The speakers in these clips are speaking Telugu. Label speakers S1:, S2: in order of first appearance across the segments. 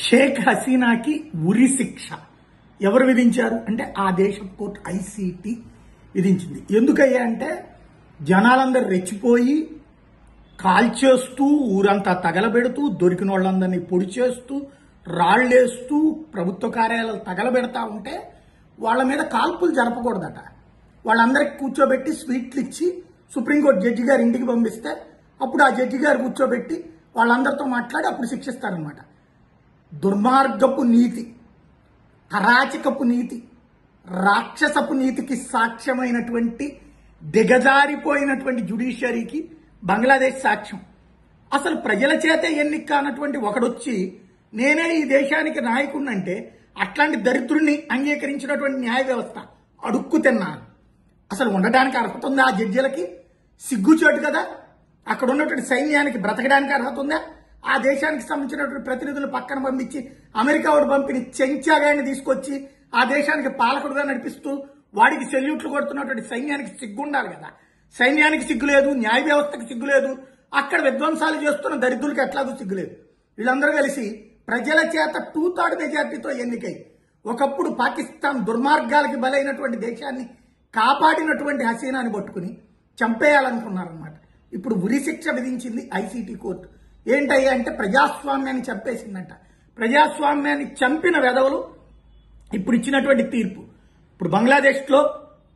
S1: షేక్ హసీనాకి ఉరి శిక్ష ఎవరు విధించారు అంటే ఆ దేశ కోర్టు ఐసీటీ విధించింది. ఎందుకయ్యా అంటే జనాలందరూ రెచ్చిపోయి కాల్చేస్తూ ఊరంతా తగలబెడుతూ దొరికిన వాళ్ళందరినీ పొడి చేస్తూ రాళ్లేస్తూ ప్రభుత్వ కార్యాలయాలు తగలబెడతా ఉంటే వాళ్ళ మీద కాల్పులు జరపకూడదట. వాళ్ళందరికి కూర్చోబెట్టి స్వీట్లు ఇచ్చి సుప్రీంకోర్టు జడ్జి గారు ఇంటికి పంపిస్తే అప్పుడు ఆ జడ్జి గారు కూర్చోబెట్టి వాళ్ళందరితో మాట్లాడి అప్పుడు శిక్షిస్తారనమాట. దుర్మార్గపు నీతి, అరాచకపు నీతి, రాక్షసపు నీతికి సాక్ష్యమైనటువంటి దిగజారిపోయినటువంటి జ్యుడిషియరీకి బంగ్లాదేశ్ సాక్ష్యం. అసలు ప్రజల చేత ఎన్నిక కానటువంటి ఒకడొచ్చి నేనే ఈ దేశానికి నాయకుడినంటే అట్లాంటి దరిద్రుణ్ణి అంగీకరించినటువంటి న్యాయ వ్యవస్థ అడుక్కు తిన్నారు. అసలు ఉండడానికి అర్హత ఉందా ఆ జడ్జీలకి? సిగ్గుచేటు కదా. అక్కడ ఉన్నటువంటి సైన్యానికి బ్రతకడానికి అర్హత ఉందా? ఆ దేశానికి సంబంధించినటువంటి ప్రతినిధులు పక్కన పంపించి అమెరికా వాడు పంపిన చెంచాగాన్ని తీసుకొచ్చి ఆ దేశానికి పాలకుడుగా నడిపిస్తూ వాడికి సెల్యూట్లు కొడుతున్నటువంటి సైన్యానికి సిగ్గుండాలి కదా. సైన్యానికి సిగ్గులేదు, న్యాయ వ్యవస్థకి సిగ్గులేదు, అక్కడ విధ్వంసాలు చేస్తున్న దరిద్రులకి ఎట్లాగూ సిగ్గులేదు. వీళ్ళందరూ కలిసి ప్రజల చేత 2/3 మెజార్టీతో ఎన్నికై ఒకప్పుడు పాకిస్తాన్ దుర్మార్గాలకి బలైనటువంటి దేశాన్ని కాపాడినటువంటి హసీనాని పట్టుకుని చంపేయాలనుకున్నారనమాట. ఇప్పుడు ఉరి శిక్ష విధించింది ఐసీటీ కోర్టు. ఏంటయ్యా అంటే ప్రజాస్వామ్యాన్ని చంపేసిందంట. ప్రజాస్వామ్యాన్ని చంపిన వెధవలు ఇప్పుడు ఇచ్చినటువంటి తీర్పు. ఇప్పుడు బంగ్లాదేశ్లో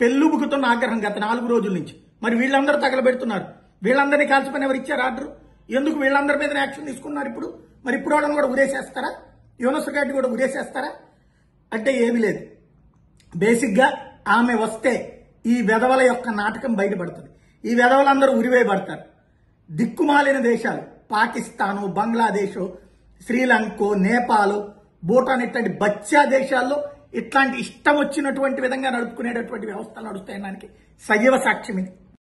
S1: పెళ్ళుబుకుతున్న ఆగ్రహం గత 4 రోజుల నుంచి. మరి వీళ్ళందరూ తగలబెడుతున్నారు. వీళ్ళందరినీ కాల్చిపోయిన ఎవరు ఇచ్చారు ఆర్డర్? ఎందుకు వీళ్ళందరి మీద యాక్షన్ తీసుకున్నారు ఇప్పుడు? మరి ఇప్పుడు వాళ్ళని కూడా ఉరేసేస్తారా? యూనస్ గారిని కూడా ఉరేసేస్తారా? అంటే ఏమీ లేదు. బేసిక్గా ఆమె వస్తే ఈ వెధవల యొక్క నాటకం బయటపడుతుంది. ఈ వెధవలందరూ ఉరివేయబడతారు. దిక్కుమాలిన దేశాలు పాకిస్తాను, బంగ్లాదేశ్, శ్రీలంక, నేపాల్, భూటాన్ ఇట్లాంటి బచ్చా దేశాల్లో ఇట్లాంటి ఇష్టం వచ్చినటువంటి విధంగా నడుపుకునేటటువంటి వ్యవస్థలు నడుస్తాయనడానికి సజీవ సాక్ష్యం ఇది.